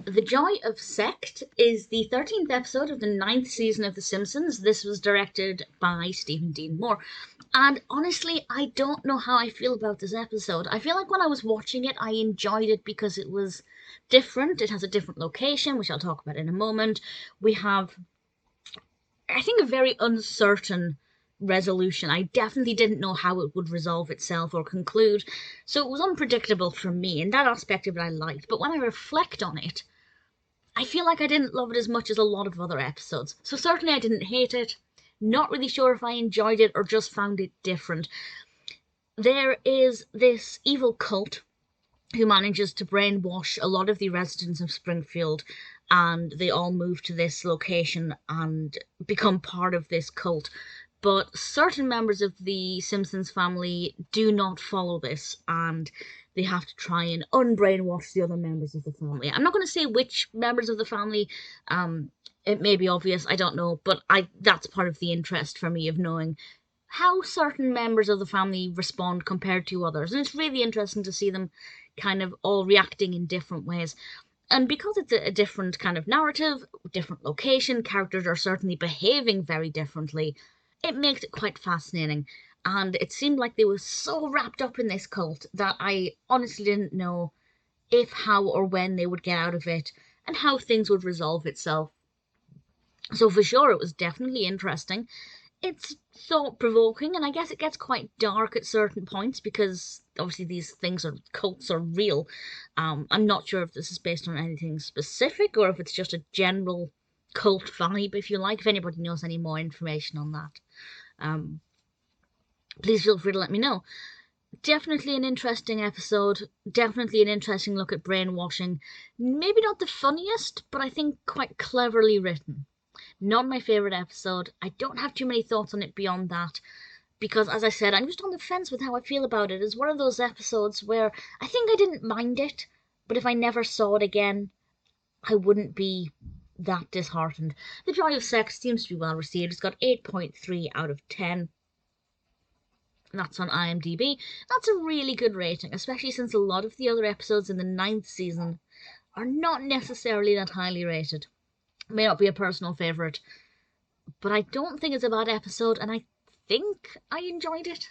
The Joy of Sect is the 13th episode of the 9th season of The Simpsons. This was directed by Stephen Dean Moore. And honestly, I don't know how I feel about this episode. I feel like when I was watching it, I enjoyed it because it was different. It has a different location, which I'll talk about in a moment. We have, I think, a very uncertain resolution. I definitely didn't know how it would resolve itself or conclude. So it was unpredictable for me. In that aspect of it, I liked. But when I reflect on it, I feel like I didn't love it as much as a lot of other episodes. So certainly I didn't hate it. Not really sure if I enjoyed it or just found it different. There is this evil cult who manages to brainwash a lot of the residents of Springfield, and they all move to this location and become part of this cult. But certain members of the Simpsons family do not follow this, and they have to try and unbrainwash the other members of the family. I'm not going to say which members of the family. It may be obvious, I don't know, but that's part of the interest for me of knowing how certain members of the family respond compared to others. And it's really interesting to see them kind of all reacting in different ways. And because it's a different kind of narrative, different location, characters are certainly behaving very differently, it makes it quite fascinating. And it seemed like they were so wrapped up in this cult that I honestly didn't know if, how, or when they would get out of it, and how things would resolve itself. So for sure, it was definitely interesting. It's thought-provoking, and I guess it gets quite dark at certain points because obviously these cults are real. I'm not sure if this is based on anything specific or if it's just a general cult vibe, if you like. If anybody knows any more information on that, please feel free to let me know. Definitely an interesting episode. Definitely an interesting look at brainwashing. Maybe not the funniest, but I think quite cleverly written. Not my favourite episode. I don't have too many thoughts on it beyond that, because, as I said, I'm just on the fence with how I feel about it. It's one of those episodes where I think I didn't mind it, but if I never saw it again, I wouldn't be that disheartened. The Joy of Sex seems to be well received. It's got 8.3 out of 10. That's on IMDb. That's a really good rating, especially since a lot of the other episodes in the 9th season are not necessarily that highly rated. May not be a personal favourite, but I don't think it's a bad episode, and I think I enjoyed it.